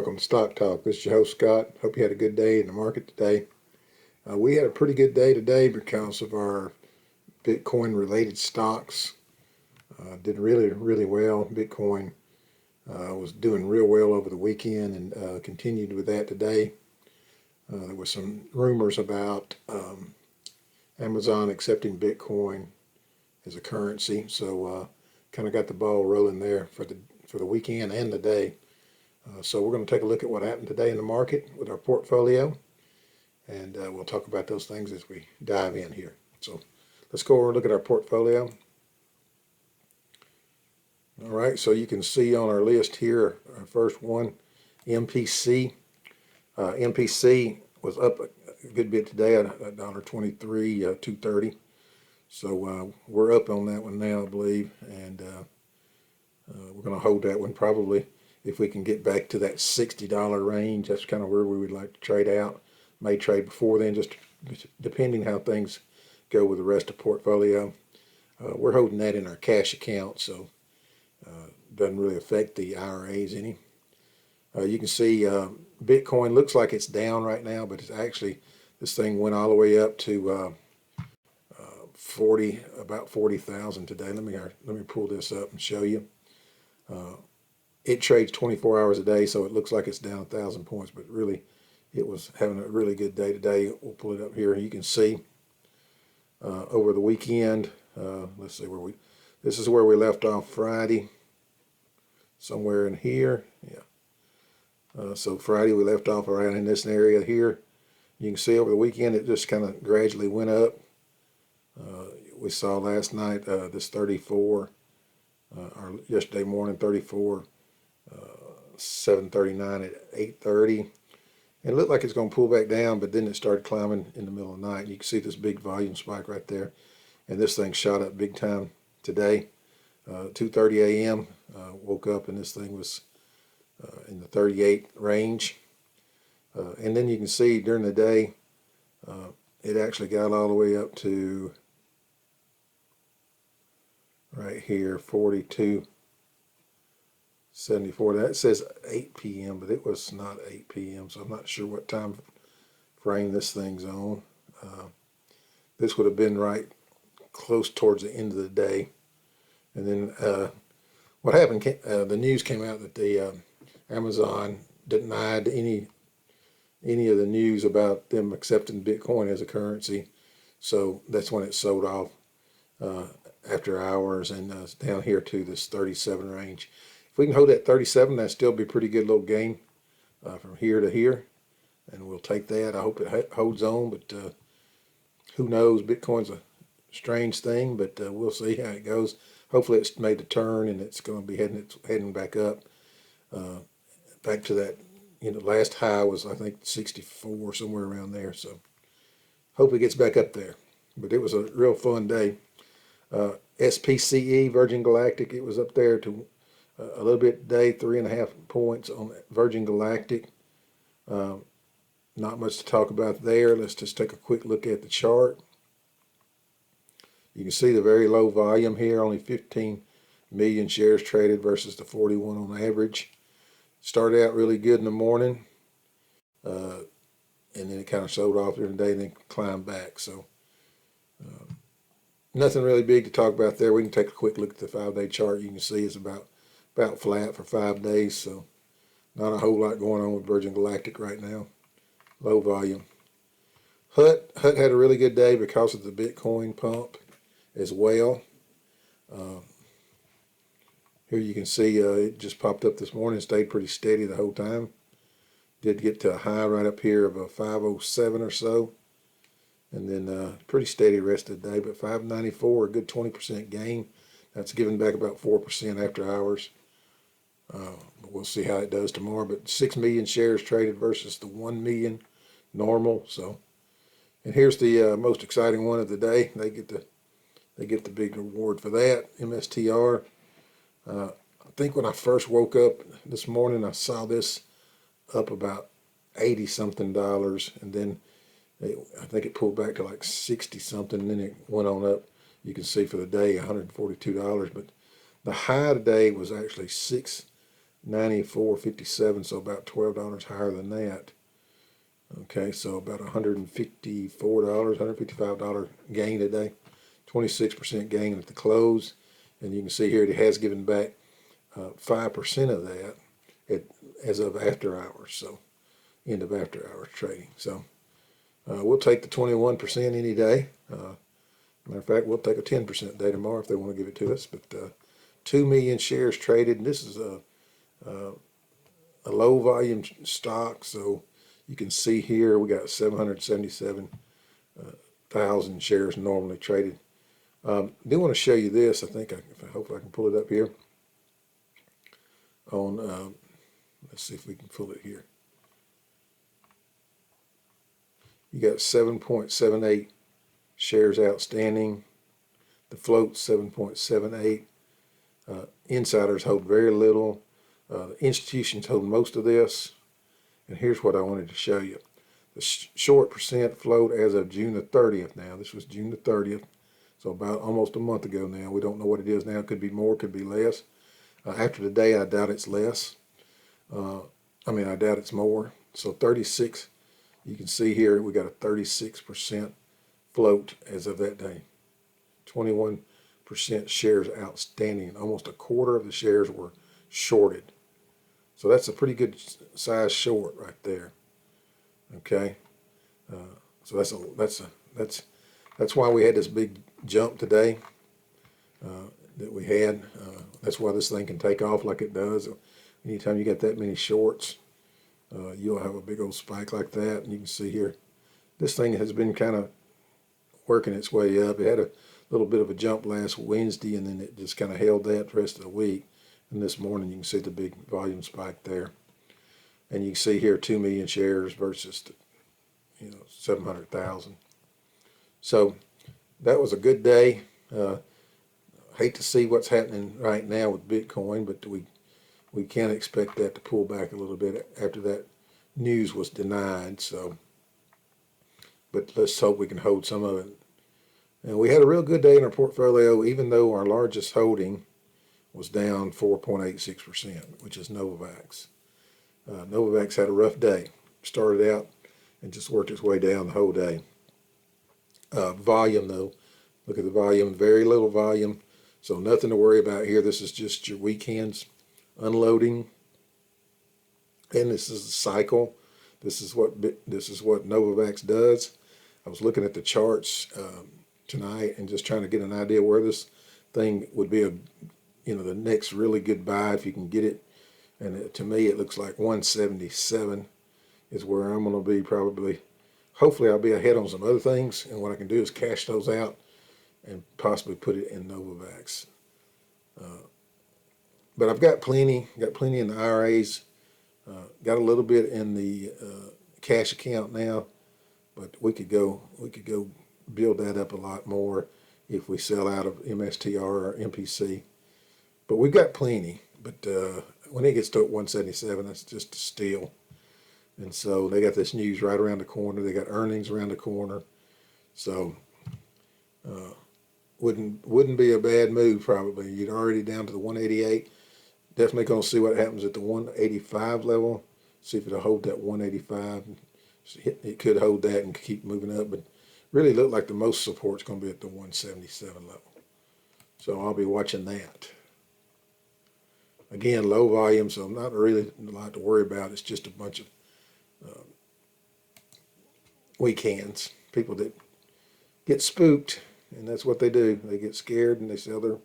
welcome to Stock Talk. This is your host, Scott. Hope you had a good day in the market today. We had a pretty good day today because of our Bitcoin-related stocks. Did really well. Bitcoin was doing real well over the weekend and continued with that today. There were some rumors about Amazon accepting Bitcoin as a currency, so kind of got the ball rolling there for the weekend and the day. So we're going to take a look at what happened today in the market with our portfolio, and we'll talk about those things as we dive in here. So let's go over and look at our portfolio. All right, so you can see on our list here, our first one, MPC. MPC was up a good bit today at $1.23, $2.30. So we're up on that one now, I believe, and we're going to hold that one probably. If we can get back to that $60 range, that's kind of where we would like to trade out. May trade before then, just depending how things go with the rest of the portfolio. We're holding that in our cash account, so doesn't really affect the IRAs any. You can see Bitcoin looks like it's down right now, but it's actually, this thing went all the way up to about 40,000 today. Let me pull this up and show you. It trades 24 hours a day, so it looks like it's down 1,000 points, but really it was having a really good day today. We'll pull it up here. You can see over the weekend, let's see this is where we left off Friday, somewhere in here. Yeah. So Friday we left off around in this area here. You can see over the weekend it just kind of gradually went up. We saw last night this 34, or yesterday morning 34. 739 at 8:30, and it looked like it's going to pull back down, but then it started climbing in the middle of the night. You can see this big volume spike right there, and this thing shot up big time today. 2:30 a.m. Woke up and this thing was in the 38 range, and then you can see during the day it actually got all the way up to right here 42.74. That says 8 p.m., but it was not 8 p.m., so I'm not sure what time frame this thing's on. This would have been right close towards the end of the day. And then what happened, the news came out that the Amazon denied any of the news about them accepting Bitcoin as a currency. So that's when it sold off after hours, and it's down here to this 37 range. If we can hold that 37, that'd still be a pretty good little gain from here to here, and we'll take that. I hope it holds on, but who knows? Bitcoin's a strange thing, but we'll see how it goes. Hopefully it's made a turn and it's going to be heading back up, back to that, last high was, I think, 64, somewhere around there. So hope it gets back up there. But it was a real fun day. SPCE, Virgin Galactic, it was up there to a little bit today, 3.5 points on Virgin Galactic. Not much to talk about there. Let's just take a quick look at the chart. You can see the very low volume here, only 15 million shares traded versus the 41 on average. Started out really good in the morning, and then it kind of sold off during the day and then climbed back. So nothing really big to talk about there. We can take a quick look at the 5-day chart. You can see it's about flat for 5 days, so not a whole lot going on with Virgin Galactic right now. Low volume. HUT had a really good day because of the Bitcoin pump as well. Here you can see it just popped up this morning, stayed pretty steady the whole time. Did get to a high right up here of a 507 or so, and then pretty steady rest of the day, but 594, a good 20% gain. That's giving back about 4% after hours. But we'll see how it does tomorrow. But 6 million shares traded versus the 1 million normal. So, and here's the most exciting one of the day. They get the big reward for that. MSTR. I think when I first woke up this morning, I saw this up about $80-something, and then I think it pulled back to like 60-something, and then it went on up. You can see for the day $142, but the high today was actually $6 94.57, so about $12 higher than that. Okay, so about $154, $155 gain today, 26% gain at the close. And you can see here it has given back 5% of that as of after hours, so end of after hours trading. So we'll take the 21% any day. Matter of fact, we'll take a 10% day tomorrow if they want to give it to us. But 2 million shares traded, and this is a low volume stock, so you can see here we got 777,000 shares normally traded. I do want to show you this. I hope I can pull it up here. On let's see if we can pull it here. You got 7.78 shares outstanding. The float 7.78. Insiders hold very little. The institutions hold most of this. And here's what I wanted to show you. The short percent float as of June the 30th now. This was June the 30th. So about almost a month ago now. We don't know what it is now. It could be more, could be less. After today, I doubt it's less. I doubt it's more. So 36, you can see here we got a 36% float as of that day. 21% shares outstanding. Almost a quarter of the shares were shorted. So that's a pretty good size short right there. Okay, so that's why we had this big jump today that we had. That's why this thing can take off like it does. Anytime you get that many shorts, you'll have a big old spike like that. And you can see here, this thing has been kind of working its way up. It had a little bit of a jump last Wednesday, and then it just kind of held that the rest of the week. And this morning you can see the big volume spike there. And you can see here 2 million shares versus 700,000. So that was a good day. Hate to see what's happening right now with Bitcoin, but we can expect that to pull back a little bit after that news was denied. So, but let's hope we can hold some of it. And we had a real good day in our portfolio, even though our largest holding was down 4.86%, which is NVAX. NVAX had a rough day. Started out and just worked its way down the whole day. Volume, though, look at the volume, very little volume, so nothing to worry about here. This is just your weekends unloading, and this is a cycle. This is what NVAX does. I was looking at the charts tonight and just trying to get an idea where this thing would be the next really good buy if you can get it. And to me, it looks like 177 is where I'm going to be probably. Hopefully, I'll be ahead on some other things, and what I can do is cash those out and possibly put it in NVAX. But I've got plenty in the IRAs. Got a little bit in the cash account now, but we could go build that up a lot more if we sell out of MSTR or MPC. But we've got plenty. But when it gets to 177, that's just a steal. And so they got this news right around the corner. They got earnings around the corner. So wouldn't be a bad move probably. You're already down to the 188. Definitely going to see what happens at the 185 level. See if it'll hold that 185. It could hold that and keep moving up, but really look like the most support's going to be at the 177 level. So I'll be watching that. Again, low volume, so not really a lot to worry about. It's just a bunch of weekends. People that get spooked, and that's what they do. They get scared and they sell their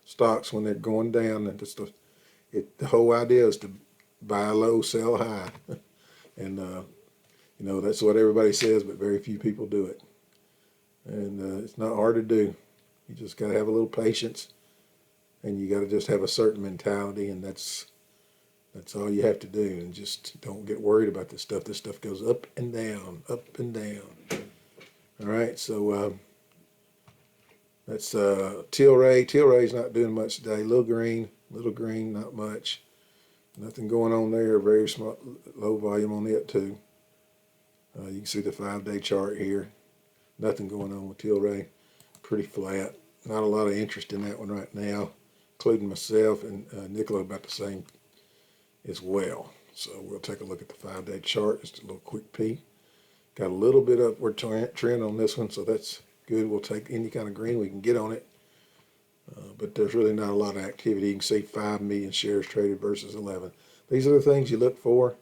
stocks when they're going down. And just the whole idea is to buy low, sell high. And, that's what everybody says, but very few people do it. And it's not hard to do. You just got to have a little patience, and you got to just have a certain mentality, and that's all you have to do. And just don't get worried about this stuff. This stuff goes up and down, up and down. All right, so that's Tilray. Tilray's not doing much today. Little green, not much. Nothing going on there. Very small, low volume on it too. You can see the 5-day chart here. Nothing going on with Tilray. Pretty flat. Not a lot of interest in that one right now, including myself and Nicola about the as well. So we'll take a look at the 5-day chart, just a little quick peek. Got a little bit upward trend on this one, so that's good. We'll take any kind of green we can get on it. But there's really not a lot of activity. You can see 5 million shares traded versus 11. These are the things you look for.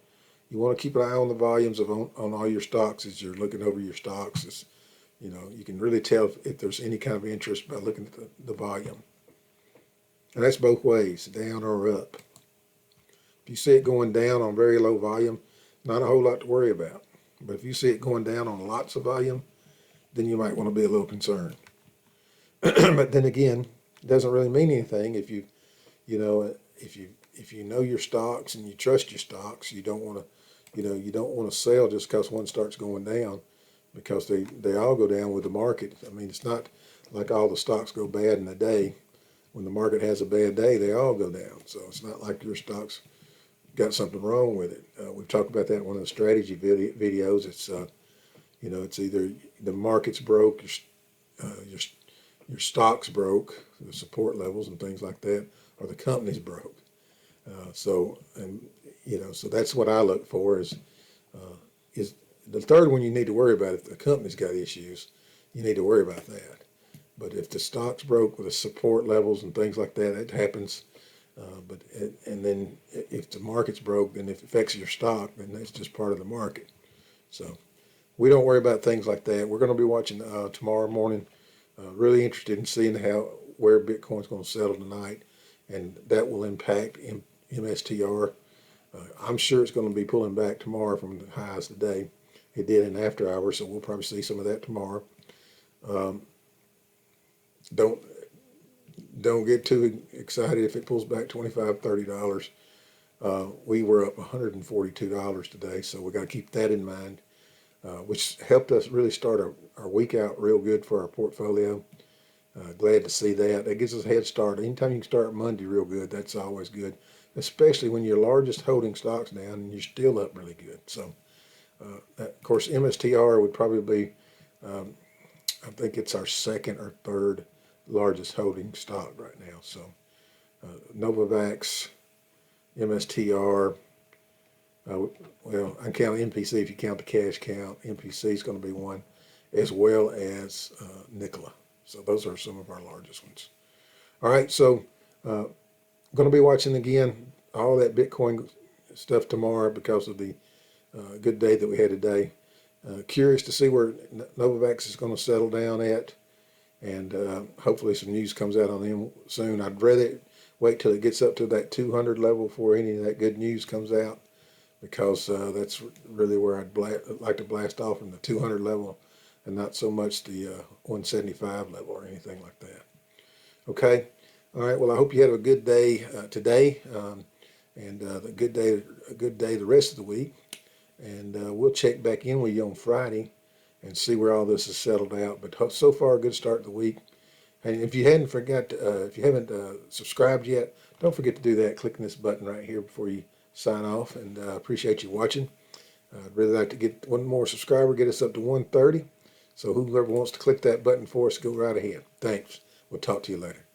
You want to keep an eye on the volumes on all your stocks as you're looking over your stocks. It's, you can really tell if there's any kind of interest by looking at the volume. And that's both ways, down or up. If you see it going down on very low volume, not a whole lot to worry about. But if you see it going down on lots of volume, then you might want to be a little concerned. But then again, it doesn't really mean anything if you know your stocks and you trust your stocks. You don't want to sell just because one starts going down, because they all go down with the market. I mean, it's not like all the stocks go bad in a day. When the market has a bad day, they all go down. So it's not like your stocks got something wrong with it. We've talked about that in one of the strategy videos. It's it's either the market's broke, your stock's broke, the support levels and things like that, or the company's broke. So that's what I look for is the third one you need to worry about. If the company's got issues, you need to worry about that. But if the stock's broke with the support levels and things like that, it happens. And then if the market's broke, then if it affects your stock, then that's just part of the market. So we don't worry about things like that. We're going to be watching tomorrow morning. Really interested in seeing where Bitcoin's going to settle tonight, and that will impact MSTR. I'm sure it's going to be pulling back tomorrow from the highs today. It did in after hours, so we'll probably see some of that tomorrow. Don't get too excited if it pulls back $25, $30. We were up $142 today, so we got to keep that in mind, which helped us really start our week out real good for our portfolio. Glad to see that. That gives us a head start. Anytime you can start Monday real good, that's always good, especially when your largest holding stock's down and you're still up really good. So, of course, MSTR would probably be, I think it's our second or third largest holding stock right now. So NVAX, MSTR, well, I count NPC if you count the cash count. NPC is going to be one, as well as Nikola. So those are some of our largest ones. All right, so going to be watching again all that Bitcoin stuff tomorrow because of the good day that we had today. Curious to see where Novavax is going to settle down at. And hopefully some news comes out on them soon. I'd rather wait till it gets up to that 200 level before any of that good news comes out, because that's really where I'd like to blast off from the 200 level and not so much the 175 level or anything like that. Okay. All right. Well, I hope you had a good day today, and a good day the rest of the week. And we'll check back in with you on Friday and see where all this is settled out. But so far, a good start to the week. And if you haven't subscribed yet, don't forget to do that. Clicking this button right here before you sign off. And I appreciate you watching. I'd really like to get one more subscriber, get us up to 130. So whoever wants to click that button for us, go right ahead. Thanks. We'll talk to you later.